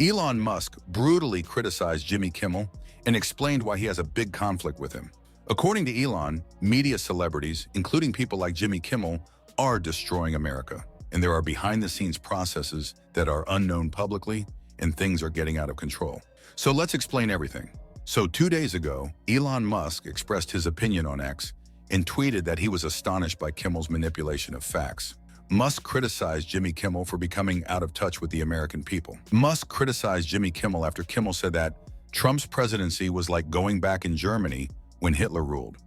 Elon Musk brutally criticized Jimmy Kimmel and explained why he has a big conflict with him. According to Elon, media celebrities, including people like Jimmy Kimmel, are destroying America, and there are behind-the-scenes processes that are unknown publicly, and things are getting out of control. So let's explain everything. So 2 days ago, Elon Musk expressed his opinion on X and tweeted that he was astonished by Kimmel's manipulation of facts. Musk criticized Jimmy Kimmel for becoming out of touch with the American people. Musk criticized Jimmy Kimmel after Kimmel said that Trump's presidency was like going back in Germany when Hitler ruled,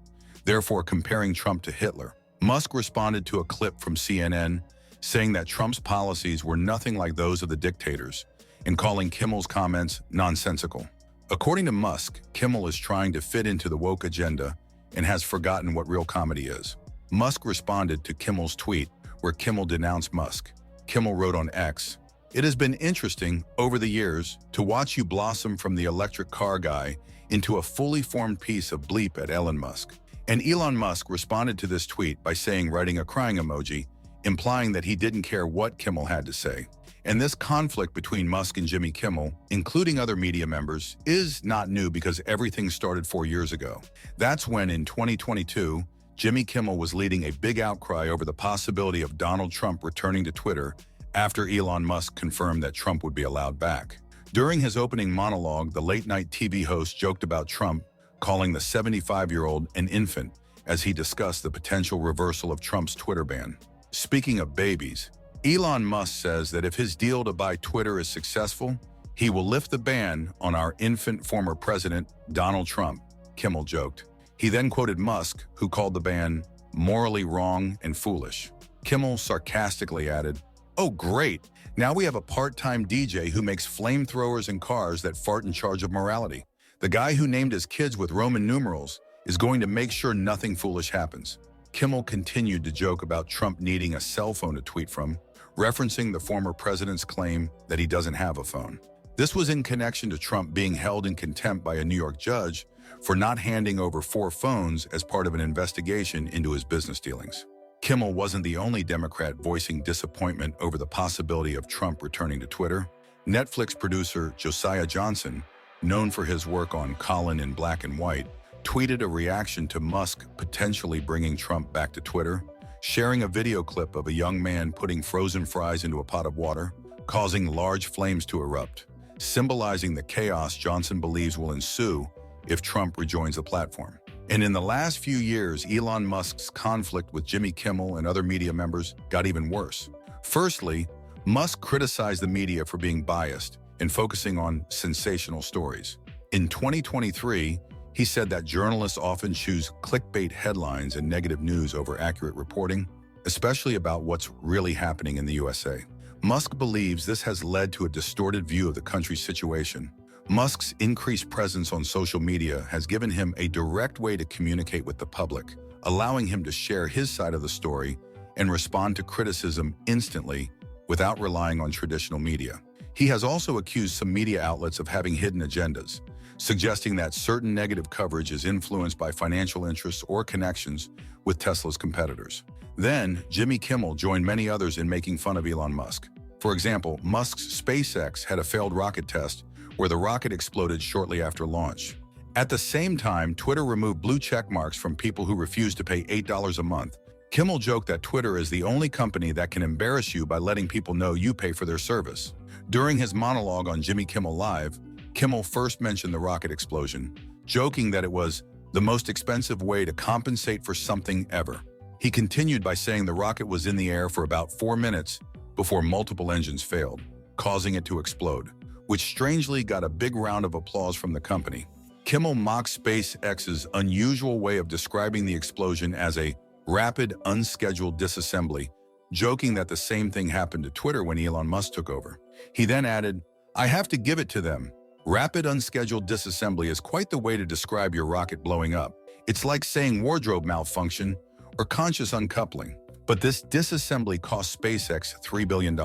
therefore comparing Trump to Hitler. Musk responded to a clip from CNN saying that Trump's policies were nothing like those of the dictators and calling Kimmel's comments nonsensical. According to Musk, Kimmel is trying to fit into the woke agenda and has forgotten what real comedy is. Musk responded to Kimmel's tweet where Kimmel denounced Musk. Kimmel wrote on X, "It has been interesting over the years to watch you blossom from the electric car guy into a fully formed piece of bleep at Elon Musk." And Elon Musk responded to this tweet by writing a crying emoji, implying that he didn't care what Kimmel had to say. And this conflict between Musk and Jimmy Kimmel, including other media members, is not new because everything started 4 years ago. That's when, in 2022, Jimmy Kimmel was leading a big outcry over the possibility of Donald Trump returning to Twitter after Elon Musk confirmed that Trump would be allowed back. During his opening monologue, the late-night TV host joked about Trump, calling the 75-year-old an infant as he discussed the potential reversal of Trump's Twitter ban. Speaking of babies, Elon Musk says that if his deal to buy Twitter is successful, he will lift the ban on our infant former president, Donald Trump, Kimmel joked. He then quoted Musk, who called the ban morally wrong and foolish. Kimmel sarcastically added, "Oh, great. Now we have a part-time DJ who makes flamethrowers and cars that fart in charge of morality. The guy who named his kids with Roman numerals is going to make sure nothing foolish happens." Kimmel continued to joke about Trump needing a cell phone to tweet from, referencing the former president's claim that he doesn't have a phone. This was in connection to Trump being held in contempt by a New York judge for not handing over 4 phones as part of an investigation into his business dealings. Kimmel wasn't the only Democrat voicing disappointment over the possibility of Trump returning to Twitter. Netflix producer Josiah Johnson, known for his work on Colin in Black and White, tweeted a reaction to Musk potentially bringing Trump back to Twitter, sharing a video clip of a young man putting frozen fries into a pot of water, causing large flames to erupt, symbolizing the chaos Johnson believes will ensue if Trump rejoins the platform. And in the last few years, Elon Musk's conflict with Jimmy Kimmel and other media members got even worse. Firstly, Musk criticized the media for being biased and focusing on sensational stories. In 2023, he said that journalists often choose clickbait headlines and negative news over accurate reporting, especially about what's really happening in the USA. Musk believes this has led to a distorted view of the country's situation. Musk's increased presence on social media has given him a direct way to communicate with the public, allowing him to share his side of the story and respond to criticism instantly without relying on traditional media. He has also accused some media outlets of having hidden agendas, suggesting that certain negative coverage is influenced by financial interests or connections with Tesla's competitors. Then, Jimmy Kimmel joined many others in making fun of Elon Musk. For example, Musk's SpaceX had a failed rocket test where the rocket exploded shortly after launch. At the same time, Twitter removed blue check marks from people who refused to pay $8 a month. Kimmel joked that Twitter is the only company that can embarrass you by letting people know you pay for their service. During his monologue on Jimmy Kimmel Live, Kimmel first mentioned the rocket explosion, joking that it was the most expensive way to compensate for something ever. He continued by saying the rocket was in the air for about 4 minutes before multiple engines failed, causing it to explode, which strangely got a big round of applause from the company. Kimmel mocked SpaceX's unusual way of describing the explosion as a rapid, unscheduled disassembly, joking that the same thing happened to Twitter when Elon Musk took over. He then added, "I have to give it to them. Rapid, unscheduled disassembly is quite the way to describe your rocket blowing up. It's like saying wardrobe malfunction or conscious uncoupling. But this disassembly cost SpaceX $3 billion.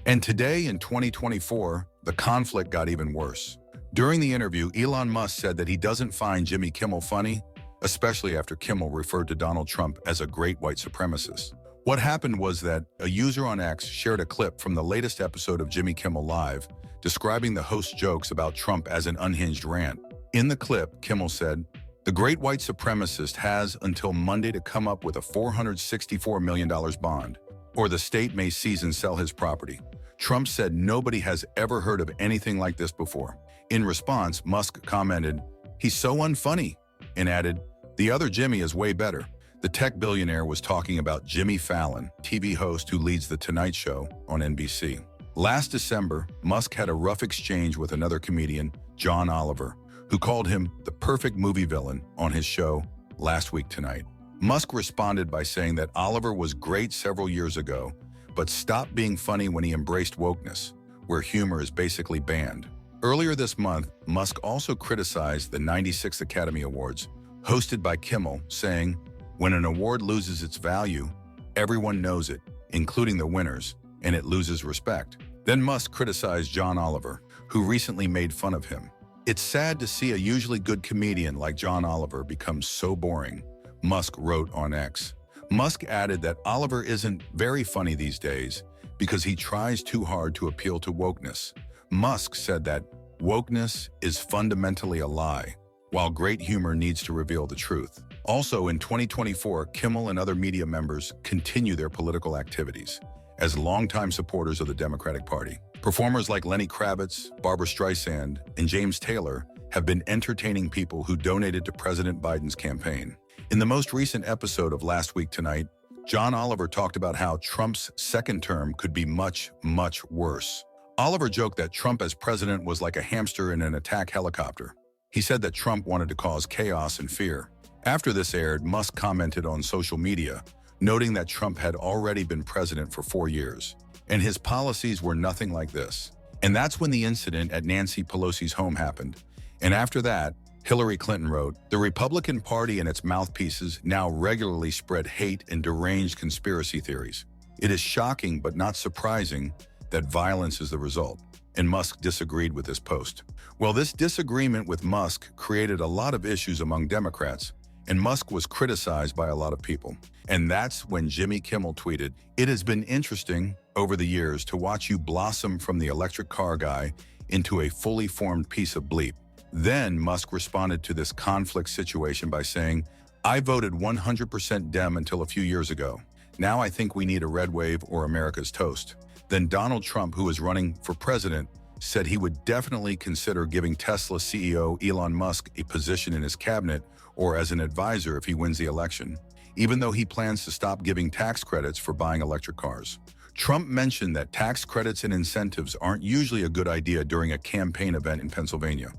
And today, in 2024, the conflict got even worse. During the interview, Elon Musk said that he doesn't find Jimmy Kimmel funny, especially after Kimmel referred to Donald Trump as a great white supremacist. What happened was that a user on X shared a clip from the latest episode of Jimmy Kimmel Live, describing the host's jokes about Trump as an unhinged rant. In the clip, Kimmel said, "The great white supremacist has until Monday to come up with a $464 million bond, or the state may seize and sell his property." Trump said nobody has ever heard of anything like this before. In response, Musk commented, "He's so unfunny," and added, "The other Jimmy is way better." The tech billionaire was talking about Jimmy Fallon, TV host who leads The Tonight Show on NBC. Last December, Musk had a rough exchange with another comedian, John Oliver, who called him the perfect movie villain on his show Last Week Tonight. Musk responded by saying that Oliver was great several years ago, but stopped being funny when he embraced wokeness, where humor is basically banned. Earlier this month, Musk also criticized the 96th Academy Awards, hosted by Kimmel, saying, "When an award loses its value, everyone knows it, including the winners, and it loses respect." Then Musk criticized John Oliver, who recently made fun of him. "It's sad to see a usually good comedian like John Oliver become so boring," Musk wrote on X. Musk added that Oliver isn't very funny these days because he tries too hard to appeal to wokeness. Musk said that wokeness is fundamentally a lie, while great humor needs to reveal the truth. Also, in 2024, Kimmel and other media members continue their political activities as longtime supporters of the Democratic Party. Performers like Lenny Kravitz, Barbra Streisand, and James Taylor have been entertaining people who donated to President Biden's campaign. In the most recent episode of Last Week Tonight, John Oliver talked about how Trump's second term could be much, much worse. Oliver joked that Trump as president was like a hamster in an attack helicopter. He said that Trump wanted to cause chaos and fear. After this aired, Musk commented on social media, noting that Trump had already been president for 4 years, and his policies were nothing like this. And that's when the incident at Nancy Pelosi's home happened. And after that, Hillary Clinton wrote, "The Republican Party and its mouthpieces now regularly spread hate and deranged conspiracy theories. It is shocking but not surprising that violence is the result." And Musk disagreed with this post. Well, this disagreement with Musk created a lot of issues among Democrats, and Musk was criticized by a lot of people. And that's when Jimmy Kimmel tweeted, "It has been interesting over the years to watch you blossom from the electric car guy into a fully formed piece of bleep." Then Musk responded to this conflict situation by saying, "I voted 100% Dem until a few years ago. Now I think we need a red wave or America's toast." Then Donald Trump, who is running for president, said he would definitely consider giving Tesla CEO Elon Musk a position in his cabinet or as an advisor if he wins the election, even though he plans to stop giving tax credits for buying electric cars. Trump mentioned that tax credits and incentives aren't usually a good idea during a campaign event in Pennsylvania.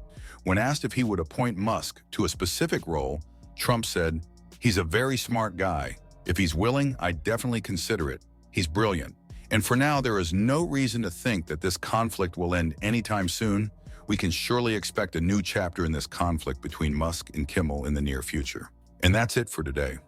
When asked if he would appoint Musk to a specific role, Trump said, "He's a very smart guy. If he's willing, I'd definitely consider it. He's brilliant." And for now, there is no reason to think that this conflict will end anytime soon. We can surely expect a new chapter in this conflict between Musk and Kimmel in the near future. And that's it for today.